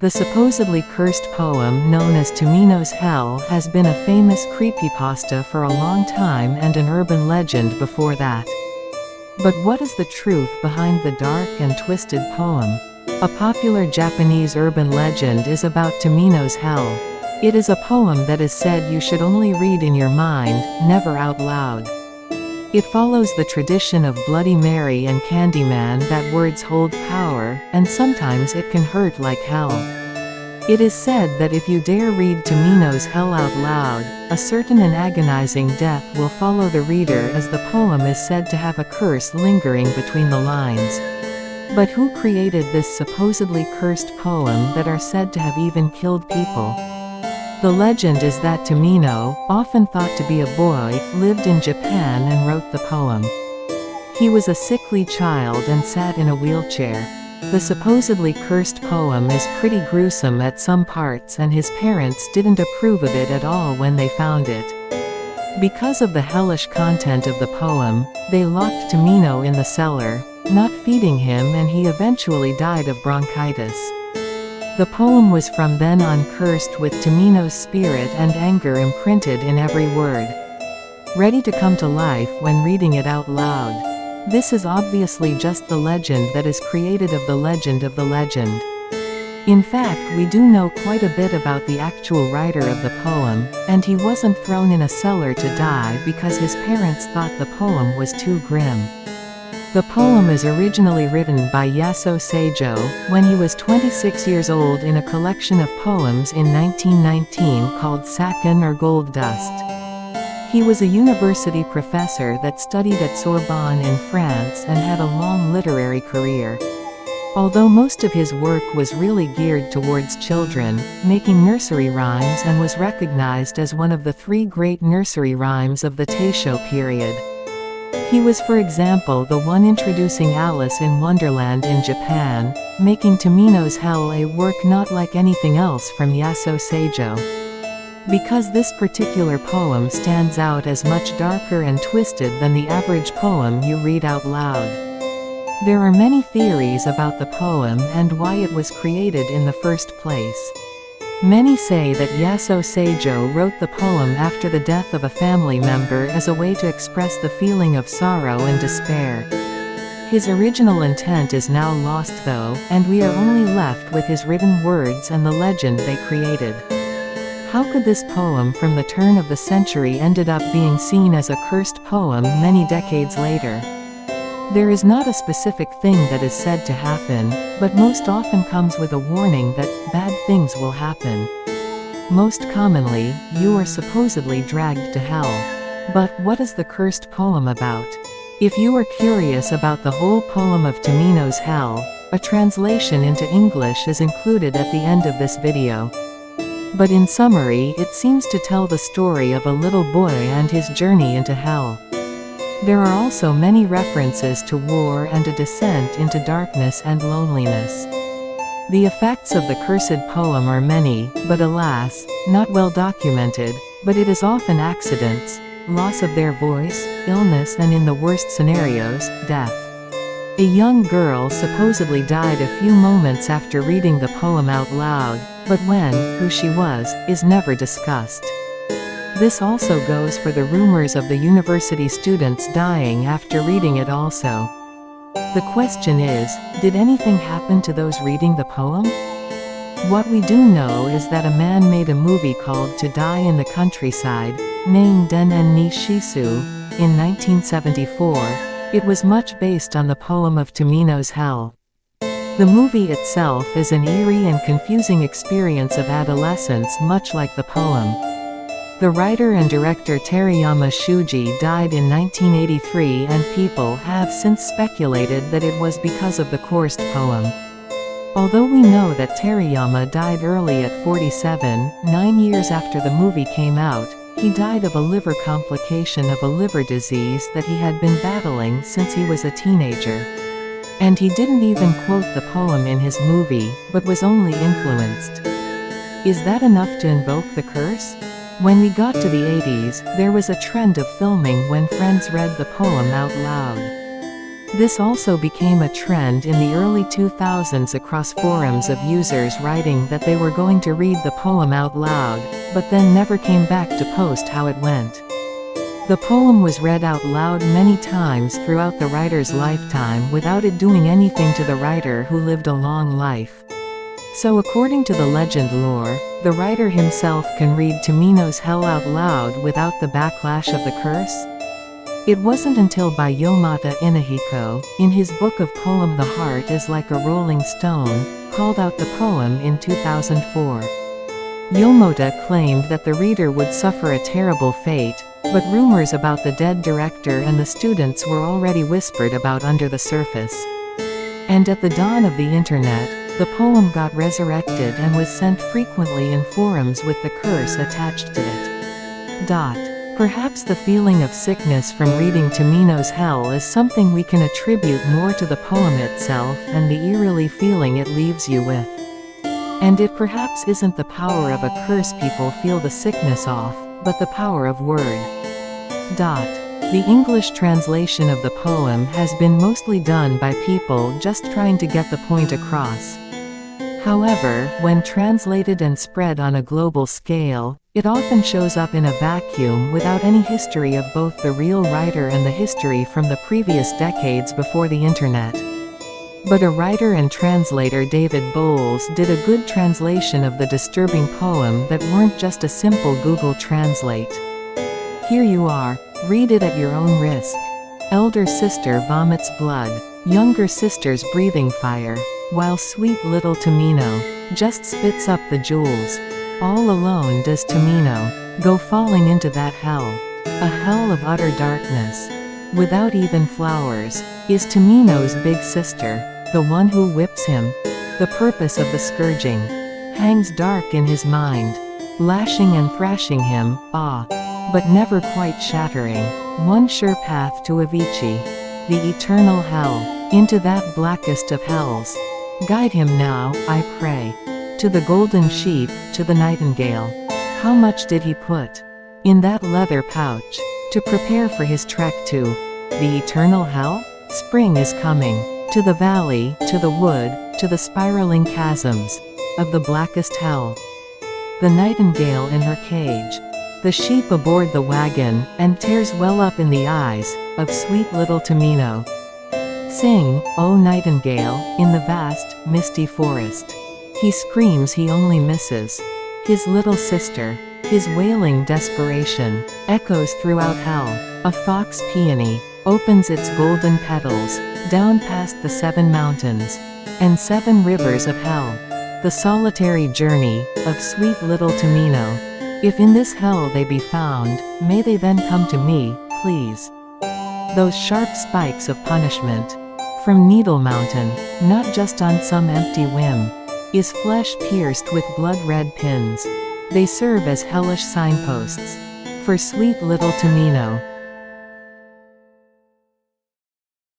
The supposedly cursed poem known as Tomino's Hell has been a famous creepypasta for a long time and an urban legend before that. But what is the truth behind the dark and twisted poem? A popular Japanese urban legend is about Tomino's Hell. It is a poem that is said you should only read in your mind, never out loud. It follows the tradition of Bloody Mary and Candyman that words hold power, and sometimes it can hurt like hell. It is said that if you dare read Tomino's Hell out loud, a certain and agonizing death will follow the reader, as the poem is said to have a curse lingering between the lines. But who created this supposedly cursed poem that are said to have even killed people? The legend is that Tomino, often thought to be a boy, lived in Japan and wrote the poem. He was a sickly child and sat in a wheelchair. The supposedly cursed poem is pretty gruesome at some parts, and his parents didn't approve of it at all when they found it. Because of the hellish content of the poem, they locked Tomino in the cellar, not feeding him, and he eventually died of bronchitis. The poem was from then on cursed, with Tomino's spirit and anger imprinted in every word. Ready to come to life when reading it out loud. This is obviously just the legend that is created of the legend of the legend. In fact, we do know quite a bit about the actual writer of the poem, and he wasn't thrown in a cellar to die because his parents thought the poem was too grim. The poem is originally written by Yasuo Seijo, when he was 26 years old, in a collection of poems in 1919 called Sakin or Gold Dust. He was a university professor that studied at Sorbonne in France and had a long literary career. Although most of his work was really geared towards children, making nursery rhymes, and was recognized as one of the three great nursery rhymes of the Taisho period. He was, for example, the one introducing Alice in Wonderland in Japan, making Tomino's Hell a work not like anything else from Yasuo Seijo. Because this particular poem stands out as much darker and twisted than the average poem you read out loud. There are many theories about the poem and why it was created in the first place. Many say that Yasuo Seijo wrote the poem after the death of a family member as a way to express the feeling of sorrow and despair. His original intent is now lost though, and we are only left with his written words and the legend they created. How could this poem from the turn of the century ended up being seen as a cursed poem many decades later? There is not a specific thing that is said to happen, but most often comes with a warning that bad things will happen. Most commonly, you are supposedly dragged to hell. But what is the cursed poem about? If you are curious about the whole poem of Tomino's Hell, a translation into English is included at the end of this video. But in summary, it seems to tell the story of a little boy and his journey into hell. There are also many references to war and a descent into darkness and loneliness. The effects of the cursed poem are many, but alas, not well documented, but it is often accidents, loss of their voice, illness, and in the worst scenarios, death. A young girl supposedly died a few moments after reading the poem out loud, but who she was, is never discussed. This also goes for the rumors of the university students dying after reading it also. The question is, did anything happen to those reading the poem? What we do know is that a man made a movie called To Die in the Countryside, named Den-en ni Shisu, in 1974. It was much based on the poem of Tomino's Hell. The movie itself is an eerie and confusing experience of adolescence, much like the poem. The writer and director Terayama Shuji died in 1983, and people have since speculated that it was because of the cursed poem. Although we know that Terayama died early at 47, 9 years after the movie came out, he died of a liver complication of a liver disease that he had been battling since he was a teenager. And he didn't even quote the poem in his movie, but was only influenced. Is that enough to invoke the curse? When we got to the 80s, there was a trend of filming when friends read the poem out loud. This also became a trend in the early 2000s across forums of users writing that they were going to read the poem out loud, but then never came back to post how it went. The poem was read out loud many times throughout the writer's lifetime without it doing anything to the writer, who lived a long life. So according to the legend lore, the writer himself can read Tomino's hell out loud without the backlash of the curse? It wasn't until by Yomata Inahiko, in his book of poem The Heart is Like a Rolling Stone, called out the poem in 2004. Yomata claimed that the reader would suffer a terrible fate, but rumors about the dead director and the students were already whispered about under the surface. And at the dawn of the internet, the poem got resurrected and was sent frequently in forums with the curse attached to it. Perhaps the feeling of sickness from reading Tomino's hell is something we can attribute more to the poem itself and the eerily feeling it leaves you with. And it perhaps isn't the power of a curse people feel the sickness off, but the power of word. The English translation of the poem has been mostly done by people just trying to get the point across. However, when translated and spread on a global scale, it often shows up in a vacuum without any history of both the real writer and the history from the previous decades before the internet. But a writer and translator, David Bowles, did a good translation of the disturbing poem that weren't just a simple Google Translate. Here you are, read it at your own risk. Elder sister vomits blood, younger sister's breathing fire, while sweet little Tomino just spits up the jewels. All alone does Tomino go falling into that hell. A hell of utter darkness. Without even flowers, is Tomino's big sister, the one who whips him. The purpose of the scourging hangs dark in his mind, lashing and thrashing him, but never quite shattering. One sure path to Avicii, the eternal hell, into that blackest of hells. Guide him now, I pray. To the golden sheep, to the nightingale. How much did he put in that leather pouch to prepare for his trek to the eternal hell? Spring is coming. To the valley, to the wood, to the spiraling chasms of the blackest hell. The nightingale in her cage, the sheep aboard the wagon, and tears well up in the eyes of sweet little Tomino. Sing, O nightingale, in the vast, misty forest. He screams, he only misses his little sister. His wailing desperation echoes throughout hell. A fox peony opens its golden petals down past the 7 mountains and 7 rivers of hell. The solitary journey of sweet little Tomino. If in this hell they be found, may they then come to me, please. Those sharp spikes of punishment from Needle Mountain, not just on some empty whim, is flesh pierced with blood-red pins. They serve as hellish signposts for sweet little Tomino.